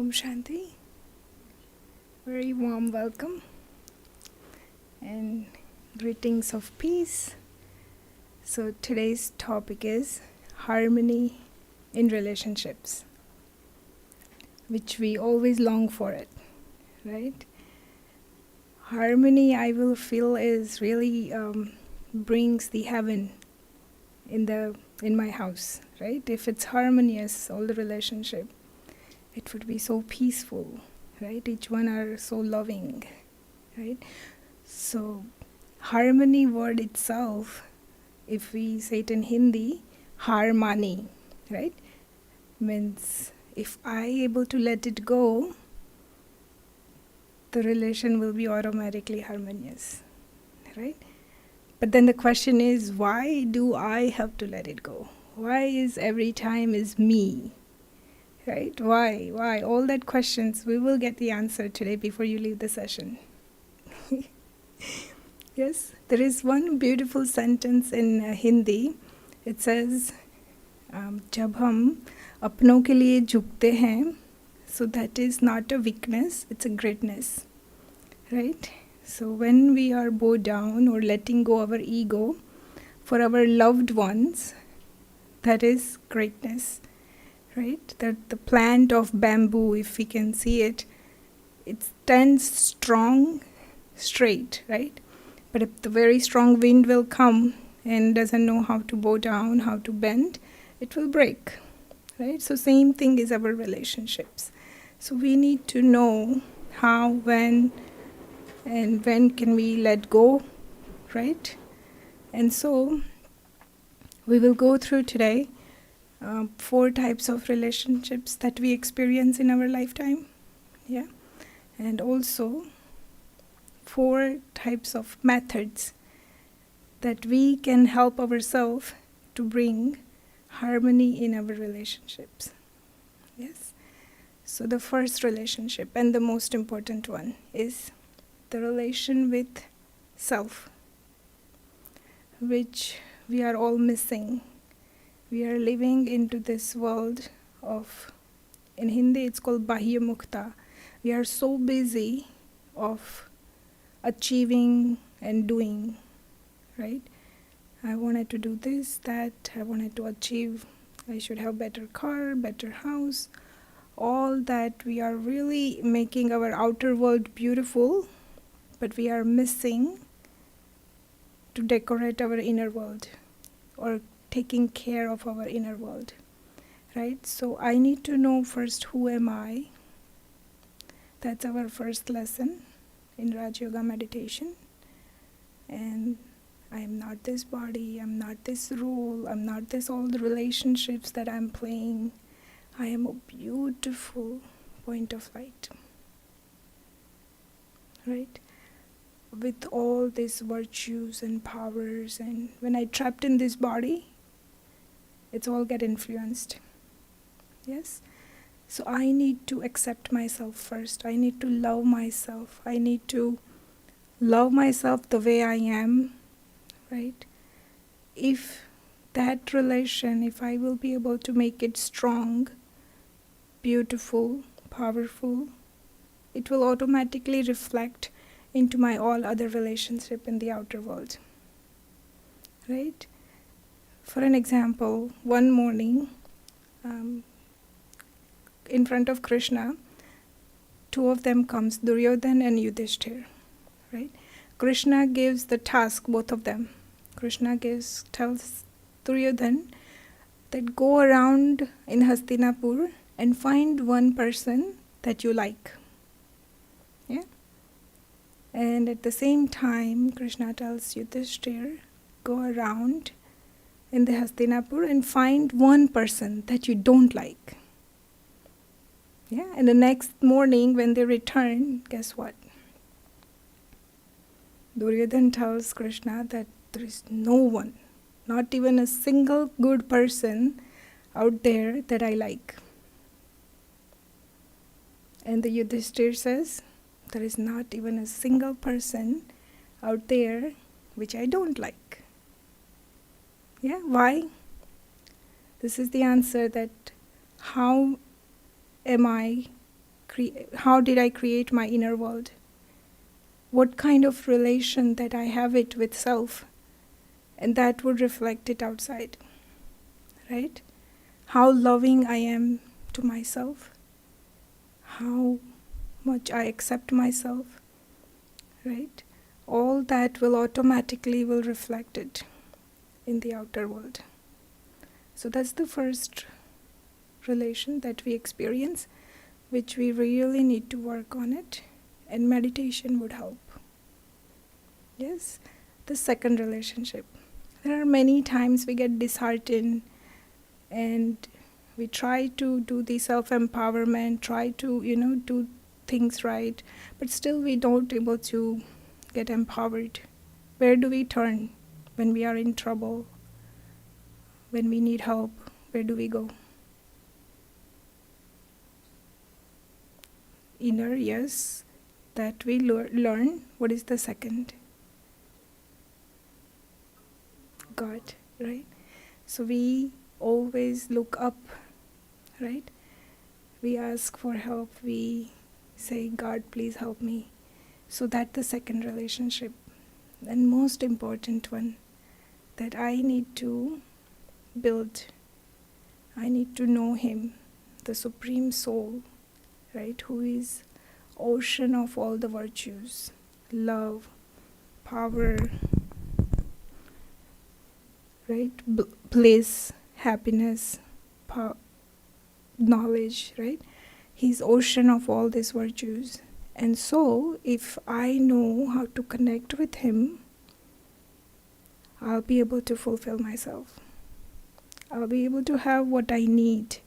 Om Shanti. Very warm welcome and greetings of peace. So today's topic is harmony in relationships, which we always long for it, right? Harmony, I will feel, is really brings the heaven in my house, right? If it's harmonious, all the relationship, it would be so peaceful, right? Each one are so loving, right? So harmony word itself, if we say it in Hindi, harmony, right? Means if I able to let it go, the relation will be automatically harmonious, right? But then the question is, why do I have to let it go? Why is every time is me? Right? Why? All that questions, we will get the answer today before you leave the session. Yes, there is one beautiful sentence in Hindi. It says, जब हम अपनों के लिए झुकते हैं, so that is not a weakness, it's a greatness. Right? So when we are bow down or letting go our ego for our loved ones, that is greatness. Right? That the plant of bamboo, if we can see it, it stands strong, straight, right? But if the very strong wind will come and doesn't know how to bow down, how to bend, it will break, right? So same thing is our relationships. So we need to know how, when, and when can we let go, right? And so we will go through today 4 types of relationships that we experience in our lifetime, yeah, and also 4 types of methods that we can help ourselves to bring harmony in our relationships. Yes. So the first relationship and the most important one is the relation with self, which we are all missing. We are living into this world of, in Hindi it's called Bahya Mukta. We are so busy of achieving and doing, right? I wanted to do this, that, I wanted to achieve, I should have better car, better house, all that. We are really making our outer world beautiful, but we are missing to decorate our inner world or taking care of our inner world, right? So I need to know first, who am I? That's our first lesson in Raj Yoga meditation. And I am not this body, I'm not this role, I'm not this all the relationships that I'm playing. I am a beautiful point of light, right? With all these virtues and powers, and when I trapped in this body, it's all get influenced. Yes? So I need to accept myself first. I need to love myself. I need to love myself the way I am, right? If that relation, if I will be able to make it strong, beautiful, powerful, it will automatically reflect into my all other relationship in the outer world, right? For an example, one morning, in front of Krishna, 2 of them comes, Duryodhan and Yudhishthir, right? Krishna gives the task, both of them. Krishna tells Duryodhan that go around in Hastinapur and find one person that you like. Yeah? And at the same time, Krishna tells Yudhishthir, go around in the Hastinapur and find one person that you don't like. Yeah, and the next morning when they return, guess what? Duryodhan tells Krishna that there is no one, not even a single good person out there that I like. And the Yudhishthir says, there is not even a single person out there which I don't like. Yeah, why? This is the answer, that how am I how did I create my inner world? What kind of relation that I have it with self? And that would reflect it outside, right? How loving I am to myself, how much I accept myself, right? All that will automatically will reflect it in the outer world. So that's the first relation that we experience, which we really need to work on it, and meditation would help. Yes, the second relationship. There are many times we get disheartened and we try to do the self-empowerment, try to, do things right, but still we don't able to get empowered. Where do we turn when we are in trouble? When we need help, where do we go? Inner, yes, that we learn. What is the second? God, right? So we always look up, right? We ask for help. We say, God, please help me. So that's the second relationship. And most important one that I need to build. I need to know Him, the Supreme Soul, right? Who is ocean of all the virtues, love, power, right? Bliss, happiness, knowledge, right? He's ocean of all these virtues. And so, if I know how to connect with Him, I'll be able to fulfill myself. I'll be able to have what I need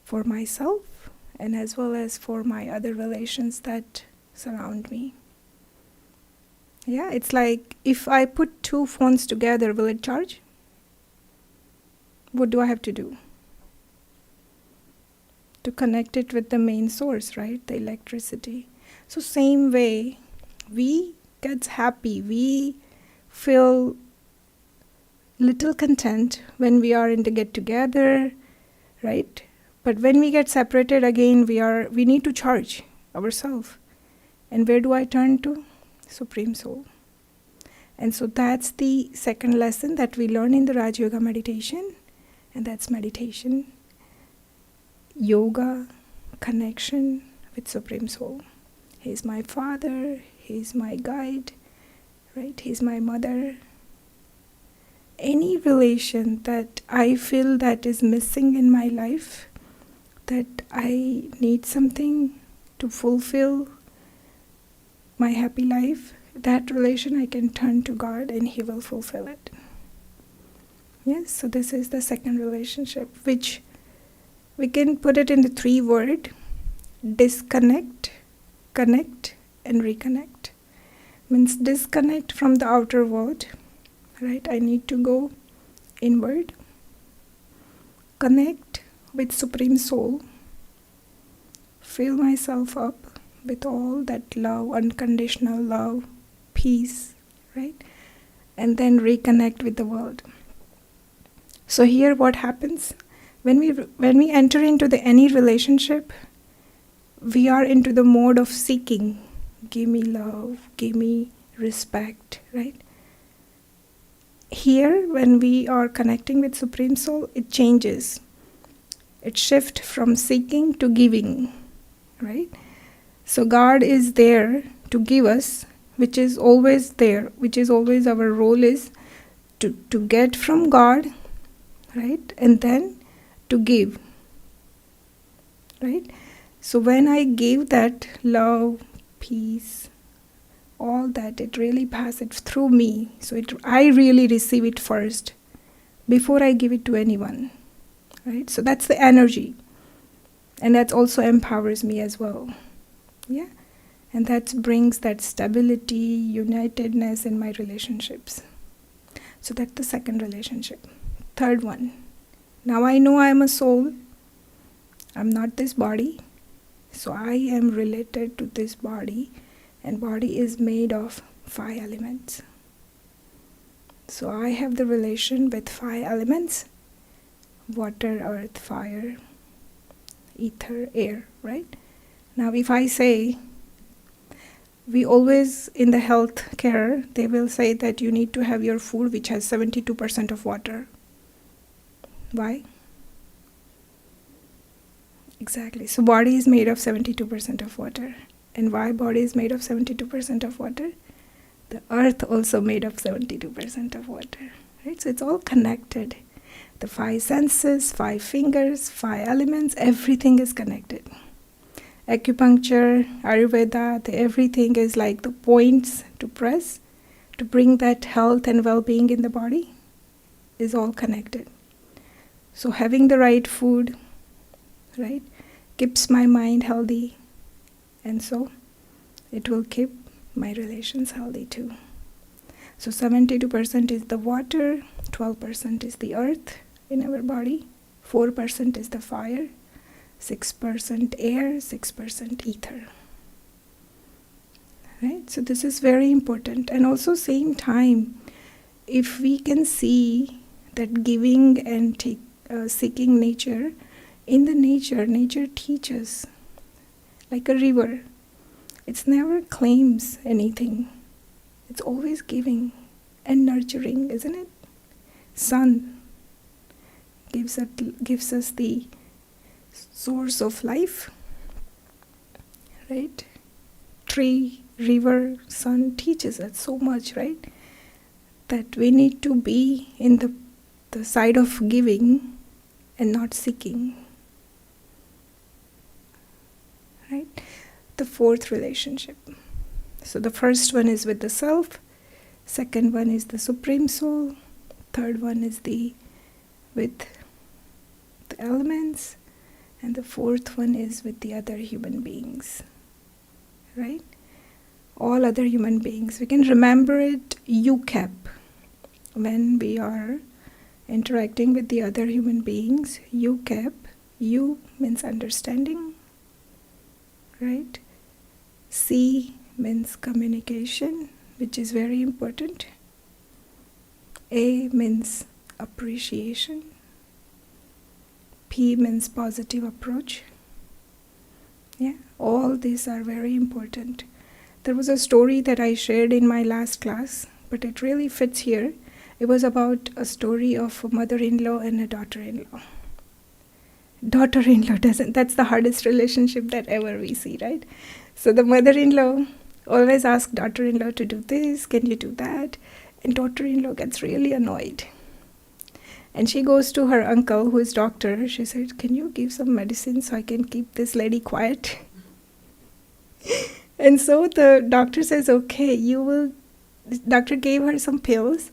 for myself and as well as for my other relations that surround me. Yeah, it's like if I put two phones together, will it charge? What do I have to do? To connect it with the main source, right? The electricity. So same way, we get happy, we feel little content when we are in the get together, right? But when we get separated again, we need to charge ourselves. And where do I turn to? Supreme Soul. And so that's the second lesson that we learn in the Raj Yoga meditation, and that's meditation, yoga, connection with Supreme Soul. He's my father, he's my guide, right? He's my mother. Any relation that I feel that is missing in my life, that I need something to fulfill my happy life, that relation I can turn to God and He will fulfill it. Yes, so this is the second relationship, which we can put it in the 3 words: disconnect, connect, and reconnect. Means disconnect from the outer world, right? I need to go inward, connect with Supreme Soul, fill myself up with all that love, unconditional love, peace, right? And then reconnect with the world. So here what happens? When we enter into any relationship, we are into the mode of seeking. Give me love, give me respect, right? Here, when we are connecting with Supreme Soul, it changes. It shifts from seeking to giving, right? So God is there to give us, which is always there, which is always our role is to get from God, right? And then to give, right? So when I give that love, peace, all that, it really passes through me. So I really receive it first before I give it to anyone, right? So that's the energy. And that also empowers me as well. Yeah. And that brings that stability, unitedness in my relationships. So that's the second relationship. Third one. Now I know I am a soul. I'm not this body. So I am related to this body. And body is made of 5 elements. So I have the relation with 5 elements: water, earth, fire, ether, air, right? Now if I say, we always, in the health care, they will say that you need to have your food which has 72% of water. Why? Exactly. So body is made of 72% of water. And why body is made of 72% of water? The earth also made of 72% of water. Right? So it's all connected. The 5 senses, 5 fingers, 5 elements, everything is connected. Acupuncture, Ayurveda, everything is like the points to press to bring that health and well-being in the body is all connected. So having the right food, right, keeps my mind healthy, and so it will keep my relations healthy too. So 72% is the water, 12% is the earth in our body, 4% is the fire, 6% air, 6% ether. Right? So this is very important. And also same time, if we can see that giving and seeking nature, in the nature teaches. Like a river, it never claims anything. It's always giving and nurturing, isn't it? Sun gives us the source of life, right? Tree, river, sun teaches us so much, right? That we need to be in the side of giving and not seeking, right? The 4th relationship. So the first one is with the self, second one is the supreme soul, third one is with the elements, and the 4th one is with the other human beings, right? All other human beings. We can remember it UCAP when we are interacting with the other human beings. UCAP, U means understanding, right? C means communication, which is very important. A means appreciation. P means positive approach. Yeah, all these are very important. There was a story that I shared in my last class, but it really fits here. It was about a story of a mother-in-law and a daughter-in-law. Daughter-in-law that's the hardest relationship that ever we see, right? So the mother-in-law always asks daughter-in-law to do this, can you do that? And daughter-in-law gets really annoyed. And she goes to her uncle, who is doctor. She said, can you give some medicine so I can keep this lady quiet? And so the doctor says, okay, the doctor gave her some pills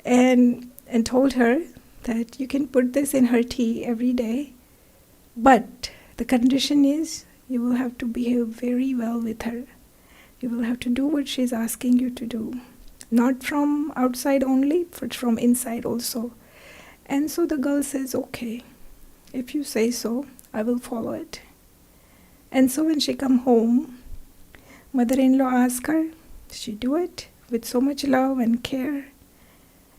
and told her that you can put this in her tea every day, but the condition is you will have to behave very well with her. You will have to do what she's asking you to do. Not from outside only, but from inside also. And so the girl says, okay, if you say so, I will follow it. And so when she come home, mother-in-law asks her, she do it with so much love and care.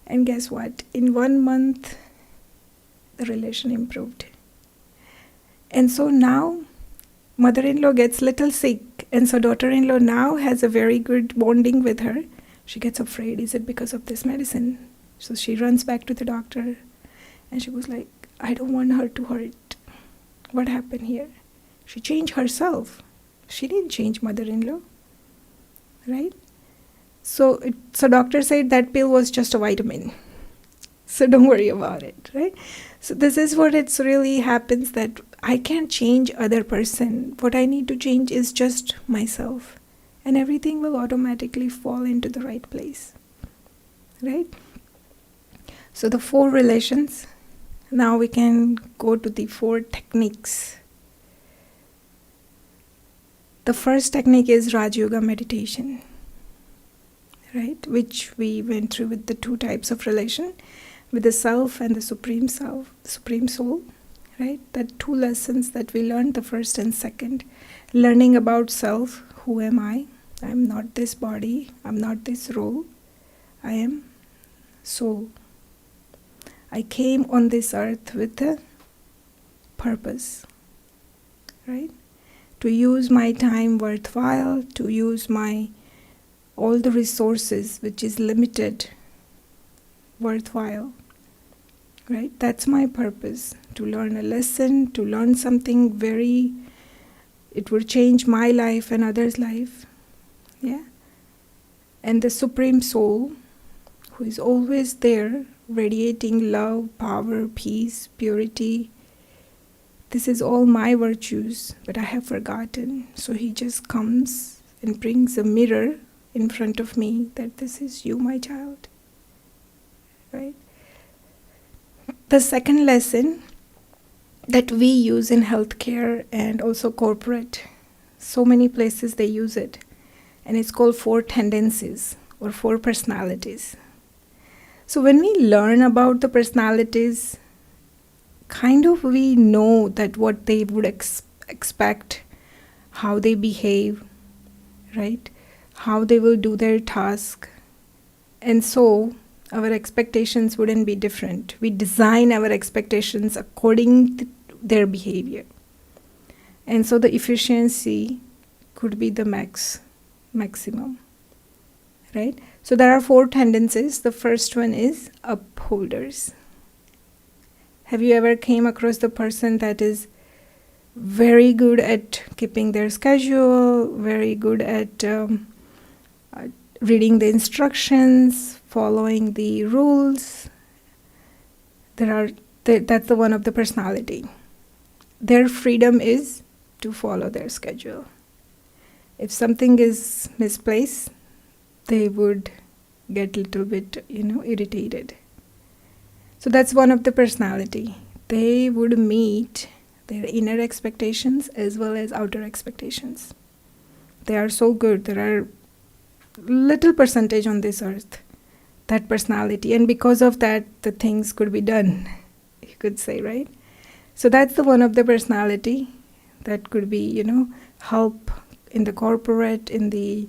And guess what? In 1 month, the relation improved. And so now, mother-in-law gets little sick. And so daughter-in-law now has a very good bonding with her. She gets afraid. Is it because of this medicine? So she runs back to the doctor. And she was like, I don't want her to hurt. What happened here? She changed herself. She didn't change mother-in-law. Right? So doctor said that pill was just a vitamin. So don't worry about it, right? So this is what it's really happens, that I can't change other person. What I need to change is just myself. And everything will automatically fall into the right place. Right? So the 4 relations. Now we can go to the 4 techniques. The first technique is Raj Yoga meditation, right? Which we went through with the 2 types of relation, with the self and the supreme self, supreme soul, right? The 2 lessons that we learned, the first and second. Learning about self, who am I? I am not this body, I am not this role, I am soul. I came on this earth with a purpose, right? to use my time worthwhile, to use my all the resources which is limited worthwhile, right? That's my purpose, to learn a lesson, to learn something it will change my life and others' life, yeah? And the Supreme Soul, who is always there, radiating love, power, peace, purity. This is all my virtues, but I have forgotten. So he just comes and brings a mirror in front of me that this is you, my child, right? The second lesson that we use in healthcare and also corporate, so many places they use it, and it's called 4 tendencies or 4 personalities. So when we learn about the personalities, kind of we know that what they would expect, how they behave, right? How they will do their task. And so our expectations wouldn't be different. We design our expectations according to their behavior. And so the efficiency could be the maximum, right? So there are 4 tendencies. The first one is upholders. Have you ever came across the person that is very good at keeping their schedule, very good at reading the instructions, following the rules? That's the one of the personality. Their freedom is to follow their schedule. If something is misplaced, they would get a little bit, irritated. So that's one of the personality. They would meet their inner expectations as well as outer expectations. They are so good. There are little percentage on this earth, that personality. And because of that, the things could be done, you could say, right? So that's the one of the personality that could be, help in the corporate, in the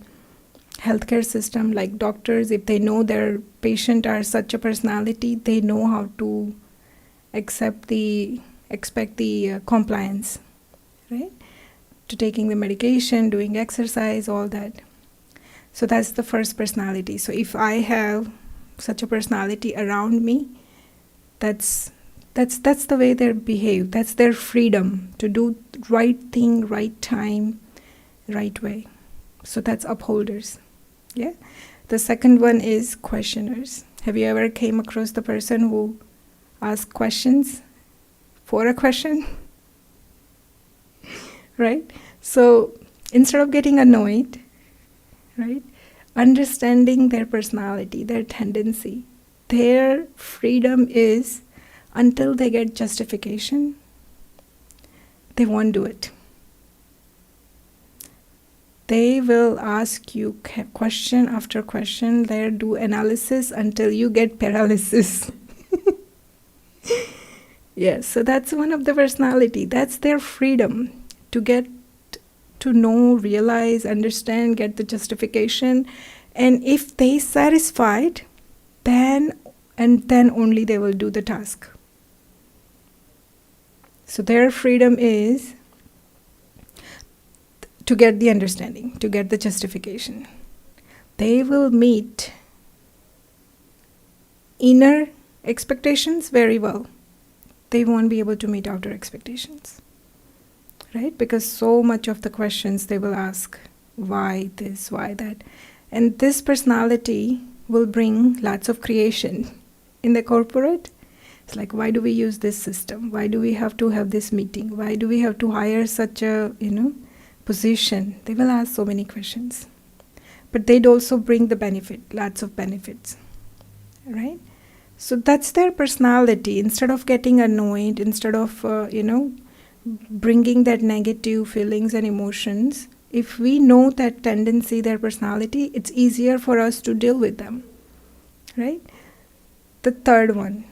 healthcare system, like doctors, if they know their patient are such a personality, they know how to expect the compliance, right? To taking the medication, doing exercise, all that. So that's the first personality. So if I have such a personality around me, that's the way they behave. That's their freedom to do right thing, right time, right way. So that's upholders. Yeah. The second one is questioners. Have you ever came across the person who asks questions for a question? Right? So instead of getting annoyed, right? Understanding their personality, their tendency, their freedom is until they get justification, they won't do it. They will ask you question after question. They'll do analysis until you get paralysis. Yes, so that's one of the personality. That's their freedom to get to know, realize, understand, get the justification. And if they satisfied, then only they will do the task. So their freedom is to get the understanding, to get the justification. They will meet inner expectations very well. They won't be able to meet outer expectations, right? Because so much of the questions they will ask, why this, why that? And this personality will bring lots of creation. In the corporate, it's like, why do we use this system? Why do we have to have this meeting? Why do we have to hire such a, position? They will ask so many questions. But they'd also bring the benefit, lots of benefits, right? So that's their personality. Instead of getting annoyed, instead of, bringing that negative feelings and emotions, if we know that tendency, their personality, it's easier for us to deal with them, right? The third one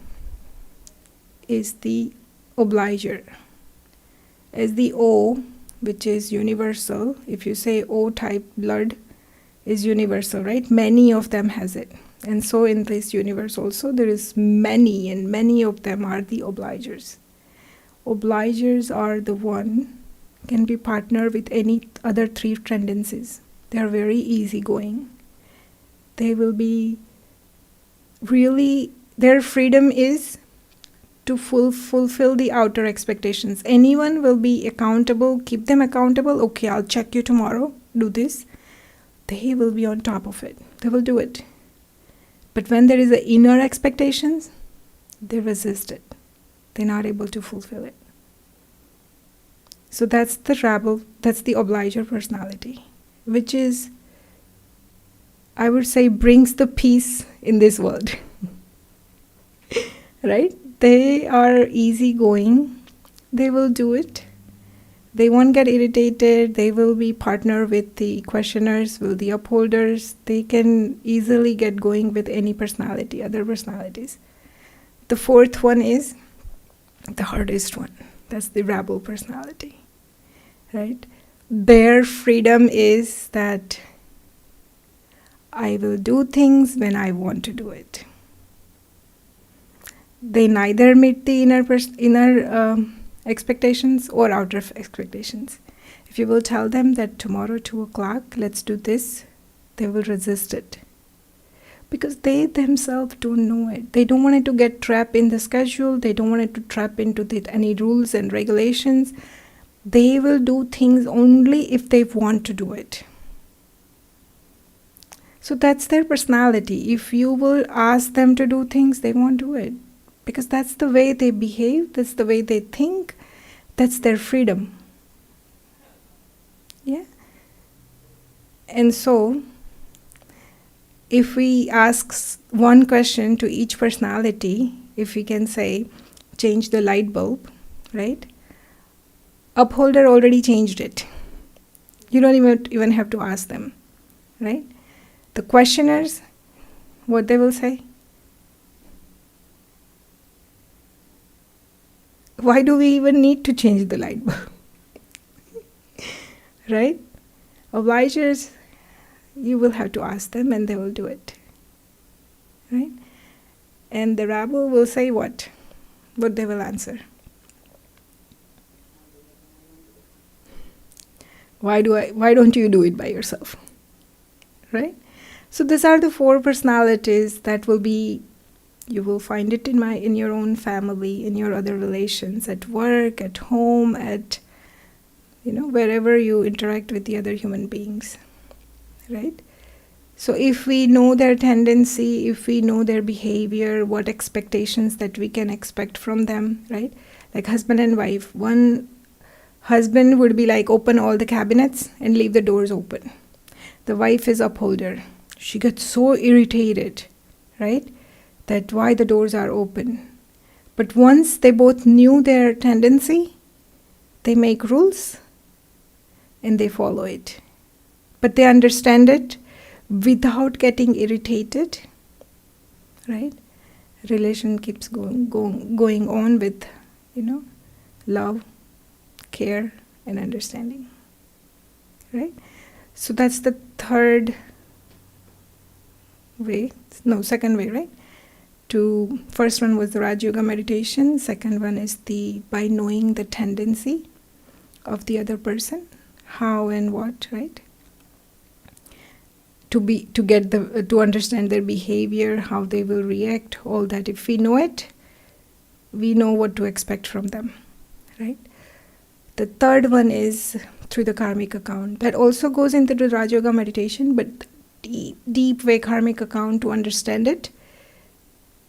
is the obliger. As the O, which is universal, if you say O type blood is universal, right? Many of them has it. And so in this universe also there is many, and many of them are the obligers. Obligers are the one can be partnered with any other three tendencies. They are very easygoing. They will be really, their freedom is to fulfill the outer expectations. Anyone will be accountable, keep them accountable. Okay, I'll check you tomorrow, do this. They will be on top of it. They will do it. But when there is an inner expectations, they resist it. They're not able to fulfill it. So that's the rebel, that's the obliger personality, which is, I would say, brings the peace in this world. Right? They are easygoing. They will do it. They won't get irritated. They will be partner with the questioners, with the upholders. They can easily get going with any personality, other personalities. The fourth one is the hardest one. That's the rebel personality, right? Their freedom is that I will do things when I want to do it. They neither meet the inner expectations or outer expectations. If you will tell them that tomorrow 2 o'clock, let's do this, they will resist it. Because they themselves don't know it. They don't want it to get trapped in the schedule. They don't want it to trap into any rules and regulations. They will do things only if they want to do it. So that's their personality. If you will ask them to do things, they won't do it. Because that's the way they behave, that's the way they think, that's their freedom. Yeah? And so, if we ask one question to each personality, if we can say, change the light bulb, right? Upholder already changed it. You don't even have to ask them, right? The questioners, what they will say? Why do we even need to change the light bulb? Right? Obligers, you will have to ask them and they will do it. Right? And the rebel will say what? What they will answer. Why don't you do it by yourself? Right? So these are the 4 personalities that will be, you will find it in your own family, in your other relations, at work, at home, at wherever you interact with the other human beings, right? So if we know their tendency, if we know their behavior, what expectations that we can expect from them, right? Like husband and wife, one husband would be like, open all the cabinets and leave the doors open. The wife is upholder. She gets so irritated, right? That why the doors are open. But once they both knew their tendency, they make rules and they follow it. But they understand it without getting irritated, right? Relation keeps going on with, love, care, and understanding, right? So that's the second way, right? First one was the Raj Yoga meditation. Second one is by knowing the tendency of the other person, how and what, right? To understand their behavior, how they will react, all that. If we know it, we know what to expect from them, right? The third one is through the karmic account. That also goes into the Raj Yoga meditation, but deep way karmic account, to understand it,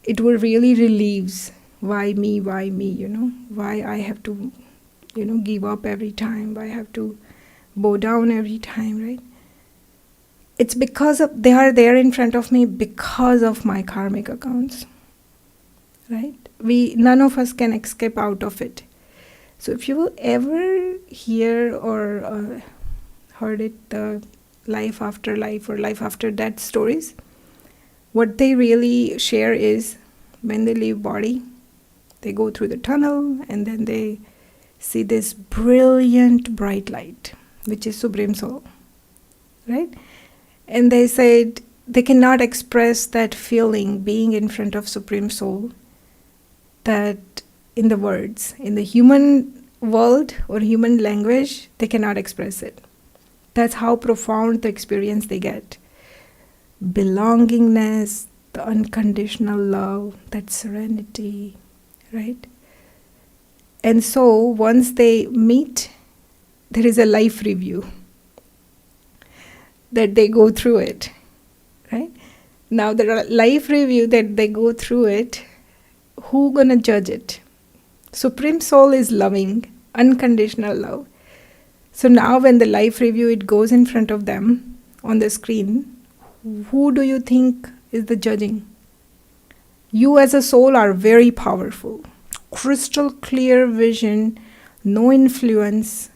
it will really relieves why me, why I have to, give up every time, why I have to bow down every time, right? It's because they are there in front of me because of my karmic accounts, right? None of us can escape out of it. So if you will ever hear or heard it, the life after life or life after death stories, what they really share is when they leave body, they go through the tunnel and then they see this brilliant bright light, which is Supreme Soul, right? And they said they cannot express that feeling being in front of Supreme Soul, that in the words, in the human world or human language, they cannot express it. That's how profound the experience they get. Belongingness, the unconditional love, that serenity, right? And so once they meet, there is a life review that they go through it, right? Now the life review that they go through it, who gonna judge it? Supreme Soul is loving, unconditional love. So now when the life review, it goes in front of them on the screen, who do you think is the judging? You as a soul are very powerful. Crystal clear vision, no influence,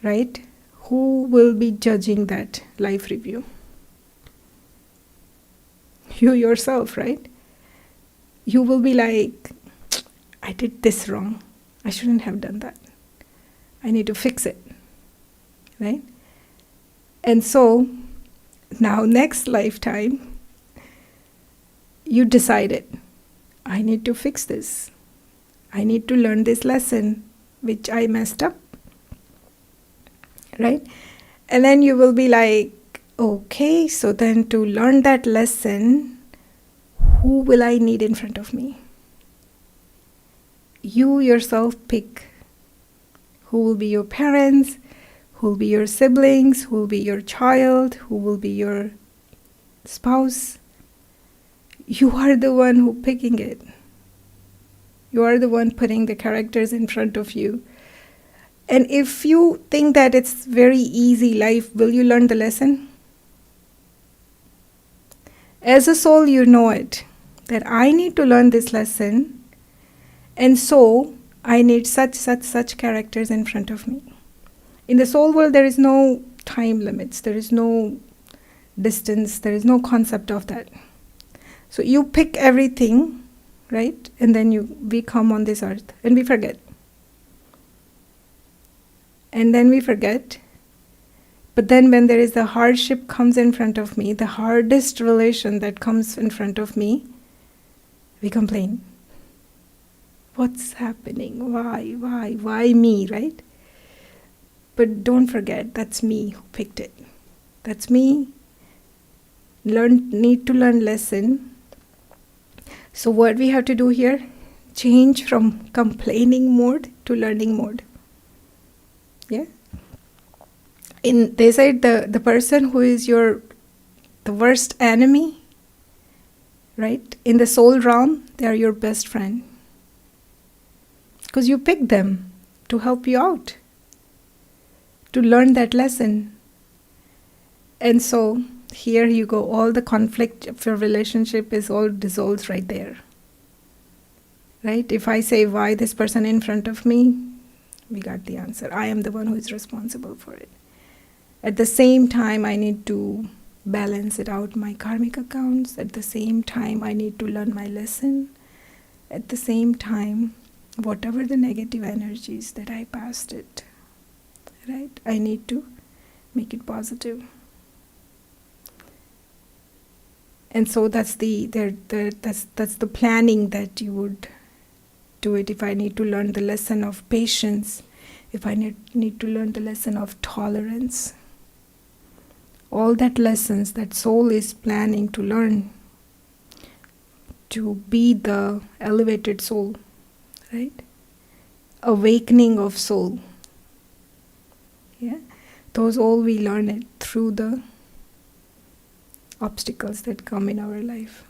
right? Who will be judging that life review? You yourself, right? You will be like, I did this wrong. I shouldn't have done that. I need to fix it, right? And so now next lifetime, you decided, I need to fix this. I need to learn this lesson, which I messed up, right? And then you will be like, okay, so then to learn that lesson, who will I need in front of me? You yourself pick who will be your parents, who will be your siblings, who will be your child, who will be your spouse. You are the one who picking it. You are the one putting the characters in front of you. And if you think that it's very easy life, will you learn the lesson? As a soul, you know it, that I need to learn this lesson, and so I need such characters in front of me. In the soul world, there is no time limits, there is no distance, there is no concept of that. So you pick everything, right? And then we come on this earth and we forget. And then we forget. But then when there is a hardship comes in front of me, the hardest relation that comes in front of me, we complain. What's happening? Why me, right? But don't forget, that's me who picked it. That's me. Need to learn lesson. So what we have to do here, change from complaining mode to learning mode. Yeah. They said the person who is the worst enemy, right? In the soul realm, they are your best friend. Because you picked them to help you out, to learn that lesson. And so here you go, all the conflict of your relationship is all dissolves right there. Right? If I say, why this person in front of me, we got the answer. I am the one who is responsible for it. At the same time, I need to balance it out, my karmic accounts. At the same time, I need to learn my lesson. At the same time, whatever the negative energies that I passed it, right? I need to make it positive. And so that's the planning that you would do it. If I need to learn the lesson of patience, if I need to learn the lesson of tolerance, all that lessons that soul is planning to learn to be the elevated soul, right? Awakening of soul. Yeah, those all we learn it through the obstacles that come in our life.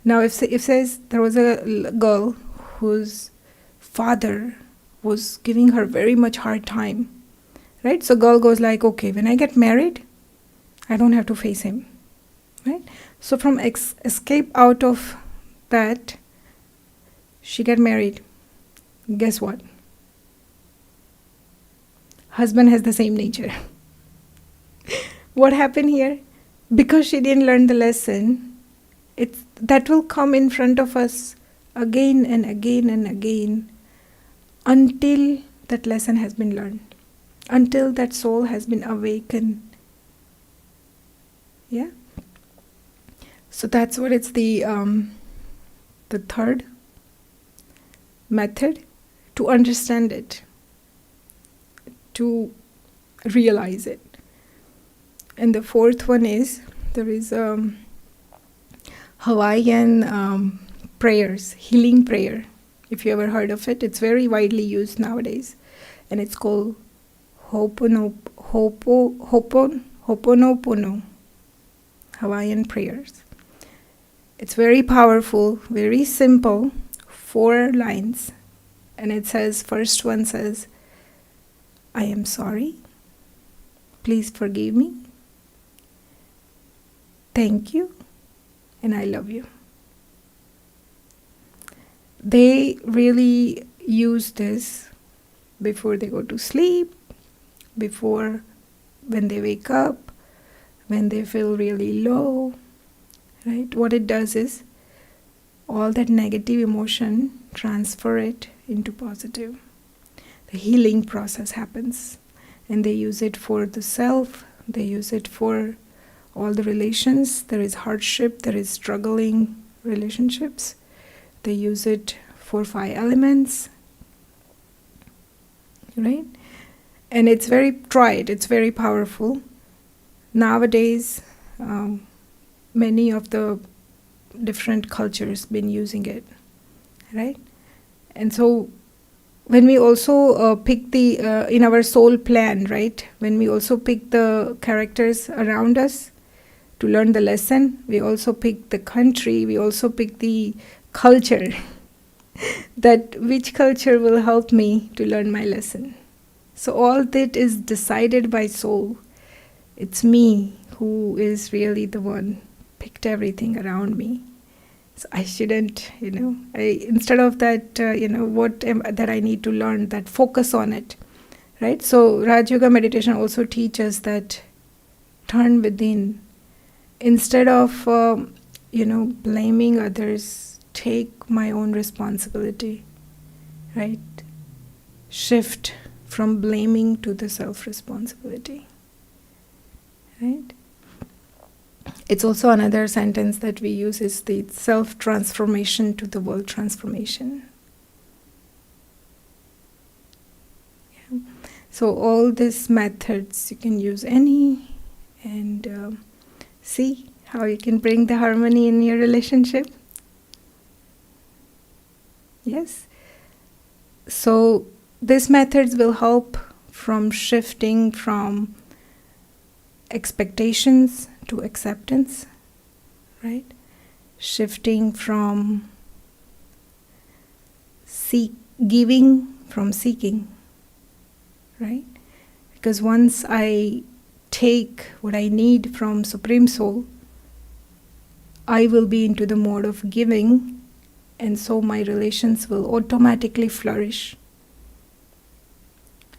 Now, if says there was a girl whose father was giving her very much hard time, right? So girl goes like, okay, when I get married, I don't have to face him, right? So from escape out of that, she get married. Guess what? Husband has the same nature. What happened here? Because she didn't learn the lesson, that will come in front of us again and again and again until that lesson has been learned, until that soul has been awakened. Yeah. So that's what it's the third method to understand it, to realize it. And the fourth one is, there is Hawaiian prayers, healing prayer. If you ever heard of it, it's very widely used nowadays. And it's called Ho'oponopono, Hawaiian prayers. It's very powerful, very simple, 4 lines. And it says, first one says, I am sorry. Please forgive me. Thank you. And I love you. They really use this before they go to sleep, before when they wake up, when they feel really low, right? What it does is all that negative emotion, transfer it into positive. The healing process happens, and they use it for the self, they use it for all the relations. There is hardship, there is struggling relationships. They use it for 5 elements, right? And it's very, try it, it's very powerful. Nowadays, many of the different cultures been using it, right? And so when we also pick the, in our soul plan, right? When we also pick the characters around us to learn the lesson, we also pick the country, we also pick the culture. That which culture will help me to learn my lesson. So all that is decided by soul. It's me who is really the one picked everything around me. So I shouldn't, instead of that, that I need to learn, that focus on it, right? So Raj Yoga meditation also teaches that turn within. Instead of, blaming others, take my own responsibility, right? Shift from blaming to the self-responsibility, right? It's also another sentence that we use is the self-transformation to the world transformation. Yeah. So all these methods, you can use any, and see how you can bring the harmony in your relationship. Yes. So these methods will help from shifting from expectations to acceptance, right? Shifting from giving from seeking, right? Because once I take what I need from Supreme Soul, I will be into the mode of giving, and so my relations will automatically flourish.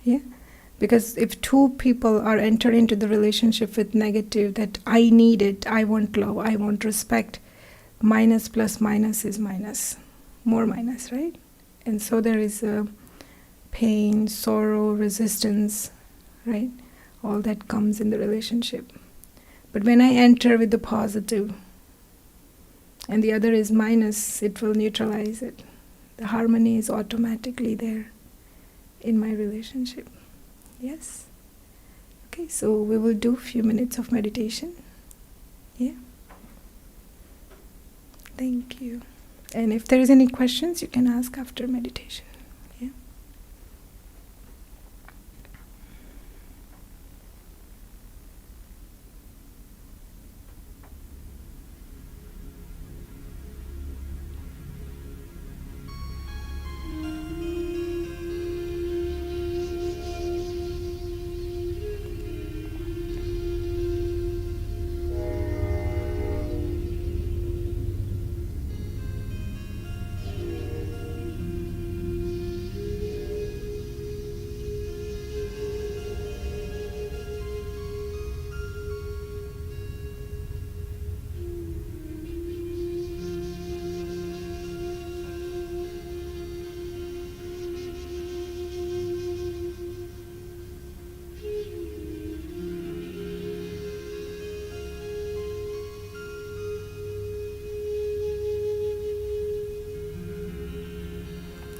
Yeah? Because if 2 people are entering into the relationship with negative, that I need it, I want love, I want respect, minus plus minus is minus, more minus, right? And so there is pain, sorrow, resistance, right? All that comes in the relationship. But when I enter with the positive, and the other is minus, it will neutralize it. The harmony is automatically there in my relationship. Yes? Okay, so we will do a few minutes of meditation. Yeah? Thank you. And if there is any questions, you can ask after meditation. Yeah?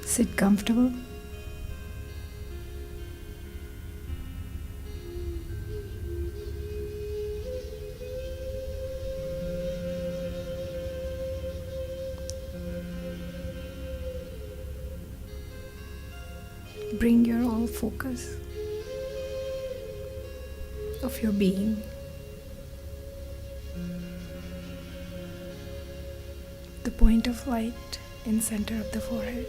Sit comfortable. Bring your all focus of your being the point of light in center of the forehead.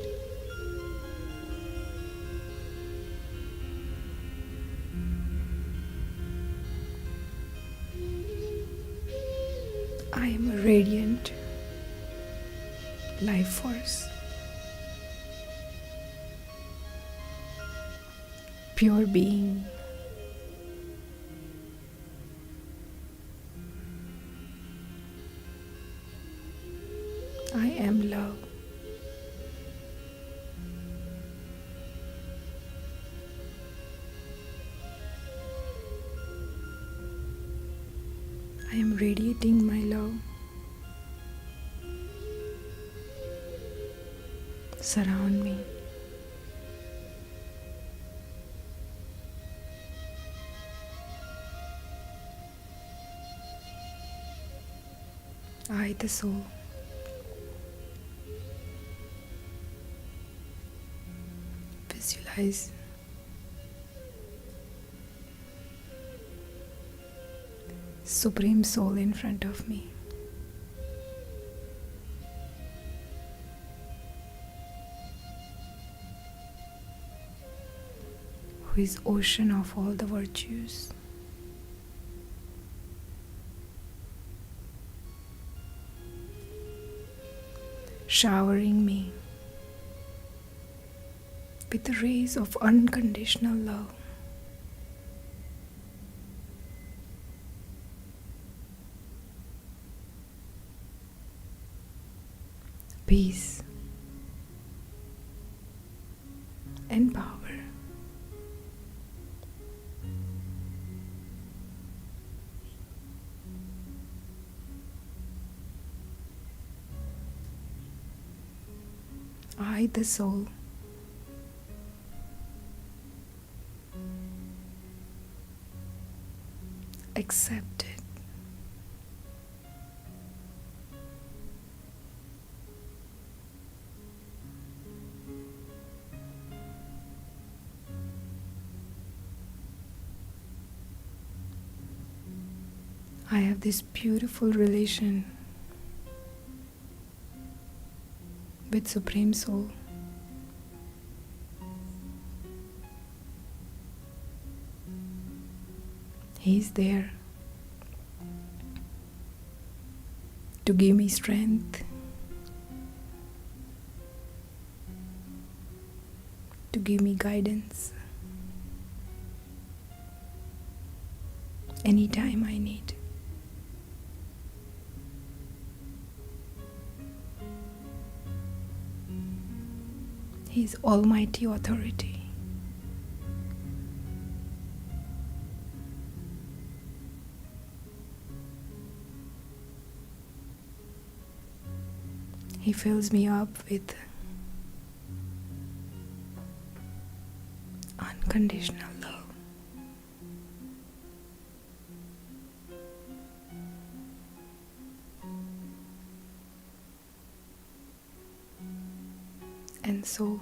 I am a radiant life force, pure being. I am love. I am radiating my love. Surround me. I, the soul, visualize Supreme Soul in front of me. Who is ocean of all the virtues. Showering me with the rays of unconditional love. Peace and power. I, the soul, accept it. I have this beautiful relation with Supreme Soul. He is there to give me strength, to give me guidance anytime I need. He is Almighty Authority. He fills me up with unconditional love. And so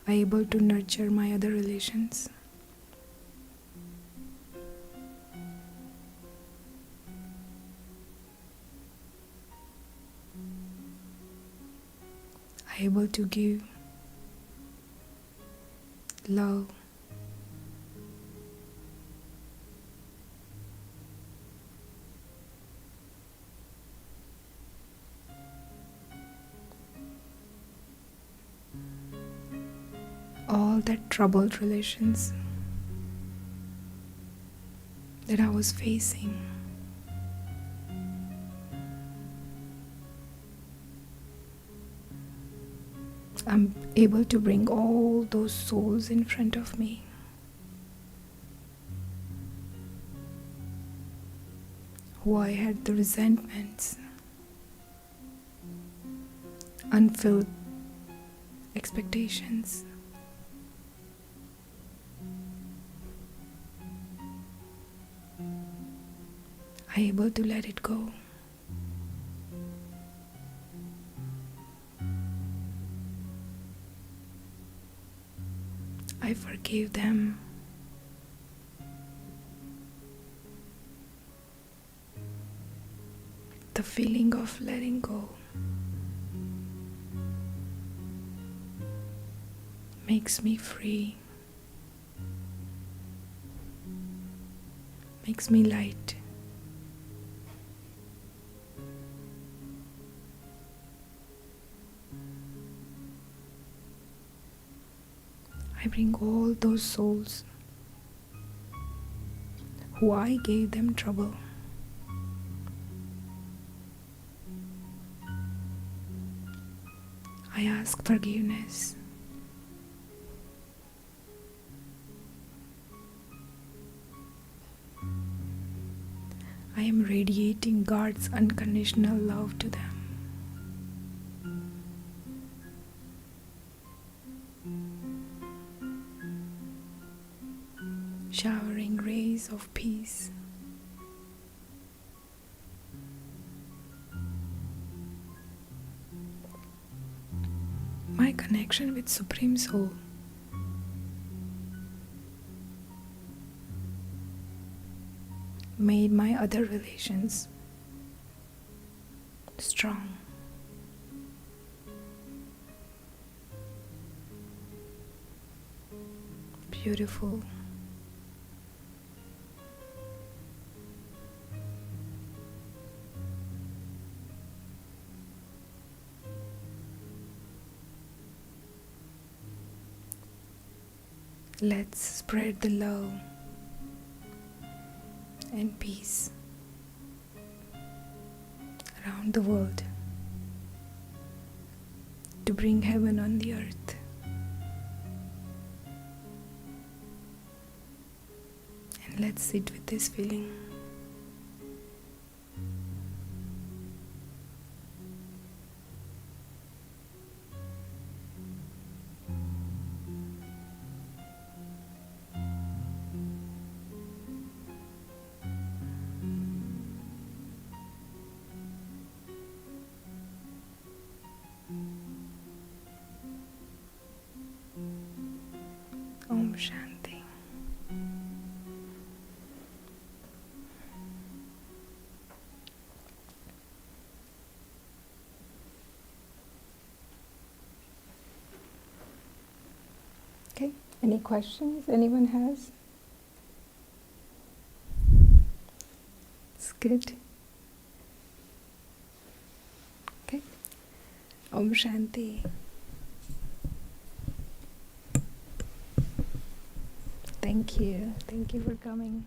I'm able to nurture my other relations. I'm able to give love, all that troubled relations that I was facing. I'm able to bring all those souls in front of me. Who I had the resentments, unfilled expectations. I'm able to let it go. I forgive them. The feeling of letting go makes me free, makes me light. I bring all those souls who I gave them trouble. I ask forgiveness. I am radiating God's unconditional love to them. Showering rays of peace. My connection with Supreme Soul made my other relations strong. Beautiful. Let's spread the love and peace around the world to bring heaven on the earth. And let's sit with this feeling. Om Shanti. Okay, any questions anyone has? It's good. Okay. Om Shanti. Thank you. Thank you for coming.